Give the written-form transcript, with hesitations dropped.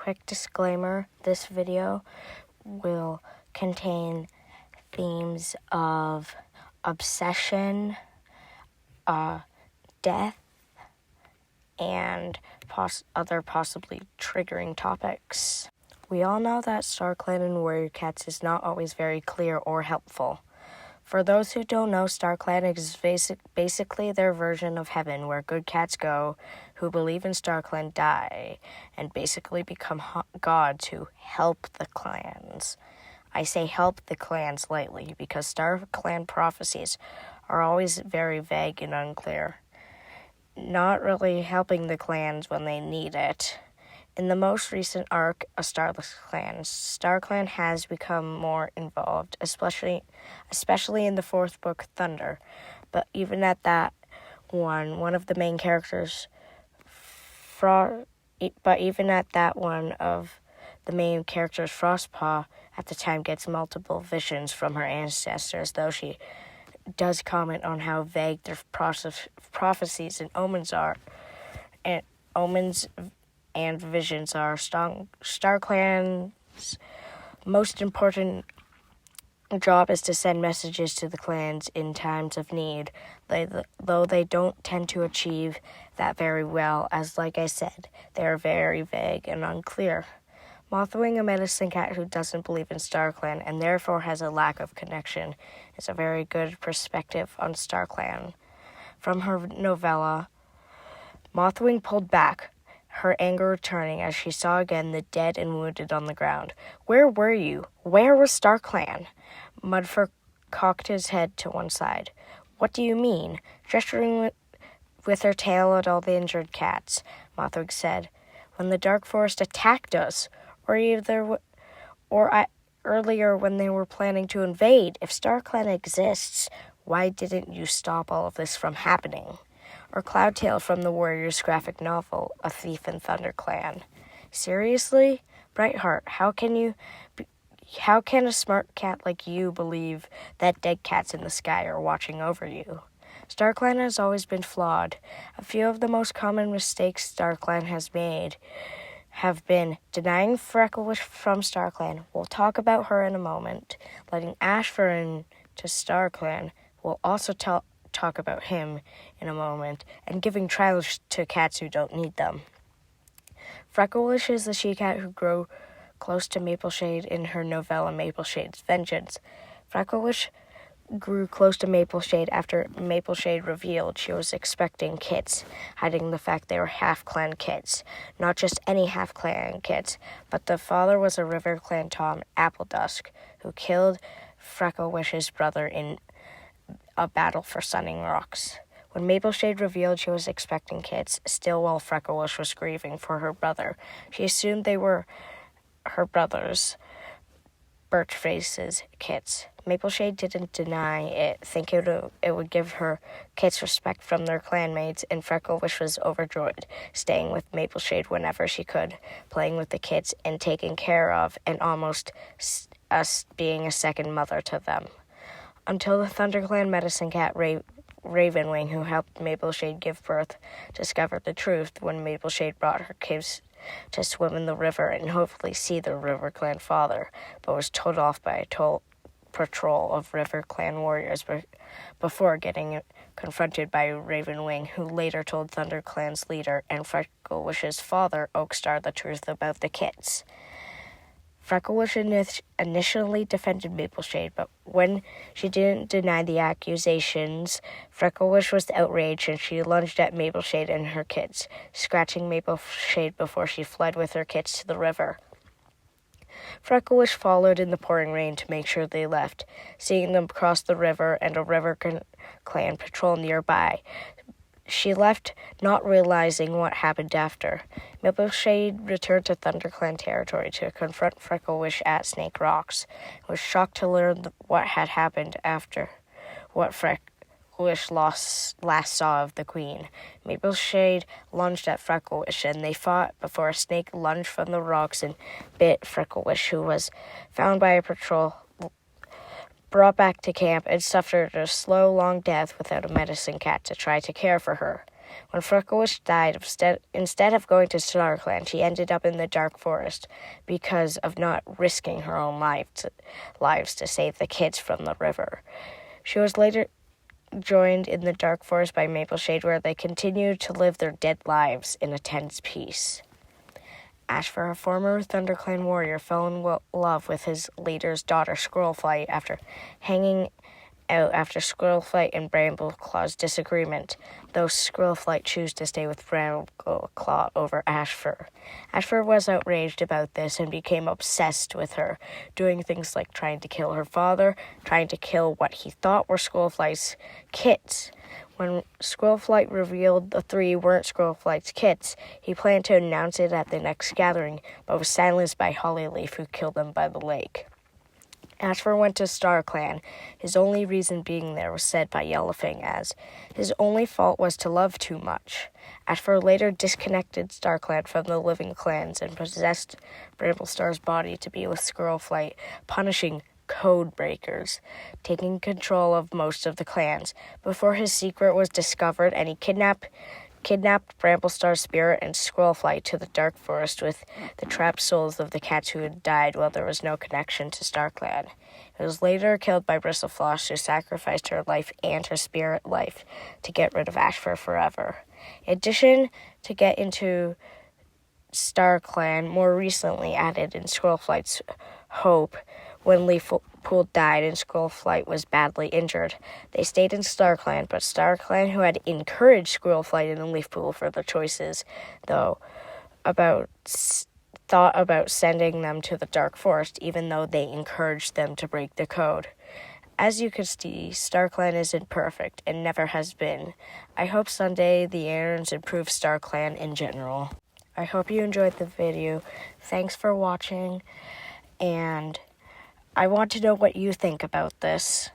Quick disclaimer, this video will contain themes of obsession, death, and other possibly triggering topics. We all know that StarClan and Warrior Cats is not always very clear or helpful. For those who don't know, StarClan is basically their version of heaven, where good cats go who believe in StarClan die and basically become gods who help the clans. I say help the clans lightly because StarClan prophecies are always very vague and unclear, not really helping the clans when they need it. In the most recent arc of StarClan has become more involved, especially in the fourth book, Thunder. But even at that one of the main characters, Frostpaw, at the time gets multiple visions from her ancestors, though she does comment on how vague their prophecies and omens are, and omens and visions are. StarClan's most important job is to send messages to the clans in times of need, though they don't tend to achieve that very well, as like I said, they are very vague and unclear. Mothwing, a medicine cat who doesn't believe in StarClan and therefore has a lack of connection, is a very good perspective on StarClan. From her novella, Mothwing pulled back, her anger returning as she saw again the dead and wounded on the ground. "Where were you? Where was StarClan?" Mudfur cocked his head to one side. "What do you mean?" Gesturing with her tail at all the injured cats, Mothwing said, "When the Dark Forest attacked us, or earlier when they were planning to invade. If StarClan exists, why didn't you stop all of this from happening?" Or Cloudtail from the Warriors graphic novel, A Thief in ThunderClan. "Seriously? Brightheart, how can a smart cat like you believe that dead cats in the sky are watching over you?" StarClan has always been flawed. A few of the most common mistakes StarClan has made have been denying Frecklewish from StarClan. We'll talk about her in a moment. Letting Ashfur into StarClan. We'll also talk about him in a moment. And giving trials to cats who don't need them. Frecklewish is the she-cat who grew close to Mapleshade in her novella Mapleshade's Vengeance. Frecklewish grew close to Mapleshade after Mapleshade revealed she was expecting kits, hiding the fact they were half-clan kits. Not just any half-clan kits, but the father was a River Clan Tom, Appledusk, who killed Frecklewish's brother in a battle for Sunning Rocks. When Mapleshade revealed she was expecting kits, still while Frecklewish was grieving for her brother, she assumed they were her brother's, Birchface's, kits. Mapleshade didn't deny it, thinking it would give her kits respect from their clanmates, and Frecklewish was overjoyed, staying with Mapleshade whenever she could, playing with the kits and taking care of, and almost being a second mother to them. Until the ThunderClan medicine cat Ravenwing, who helped Mapleshade give birth, discovered the truth when Mapleshade brought her kids to swim in the river and hopefully see their River Clan father, but was told off by a patrol of River Clan warriors before getting confronted by Ravenwing, who later told ThunderClan's leader and Frecklewish's father, Oakstar, the truth about the kits. Frecklewish initially defended Mapleshade, but when she didn't deny the accusations, Frecklewish was outraged and she lunged at Mapleshade and her kids, scratching Mapleshade before she fled with her kids to the river. Frecklewish followed in the pouring rain to make sure they left, seeing them cross the river and a River Clan patrol nearby. She left, not realizing what happened after. Mapleshade returned to ThunderClan territory to confront Frecklewish at Snake Rocks, and was shocked to learn what had happened after what Frecklewish last saw of the Queen. Mapleshade lunged at Frecklewish, and they fought before a snake lunged from the rocks and bit Frecklewish, who was found by a patrol, brought back to camp, and suffered a slow, long death without a medicine cat to try to care for her. When Frecklewish died, instead of going to StarClan, she ended up in the Dark Forest because of not risking her own lives to save the kids from the river. She was later joined in the Dark Forest by Mapleshade, where they continued to live their dead lives in a tense peace. Ashfur, a former ThunderClan warrior, fell in love with his leader's daughter, Squirrelflight, after hanging out after Squirrelflight and Brambleclaw's disagreement, though Squirrelflight chose to stay with Brambleclaw over Ashfur. Ashfur was outraged about this and became obsessed with her, doing things like trying to kill her father, trying to kill what he thought were Squirrelflight's kits. When Squirrelflight revealed the three weren't Squirrelflight's kits, he planned to announce it at the next gathering, but was silenced by Hollyleaf, who killed them by the lake. Ashfur went to StarClan. His only reason being there was said by Yellowfang as his only fault was to love too much. Ashfur later disconnected StarClan from the living clans and possessed Bramblestar's body to be with Squirrelflight, punishing code breakers, taking control of most of the clans. Before his secret was discovered, and he kidnapped Bramblestar's spirit and Squirrelflight to the Dark Forest with the trapped souls of the cats who had died while there was no connection to StarClan. It was later killed by Bristlefloss, who sacrificed her life and her spirit life to get rid of Ashfur forever. In addition to get into StarClan, more recently added in Squirrelflight's hope when Leafpool died and Squirrelflight was badly injured. They stayed in StarClan, but StarClan, who had encouraged Squirrelflight and Leafpool for their choices, thought about sending them to the Dark Forest, even though they encouraged them to break the code. As you can see, StarClan isn't perfect and never has been. I hope someday the Aarons improve StarClan in general. I hope you enjoyed the video. Thanks for watching, and I want to know what you think about this.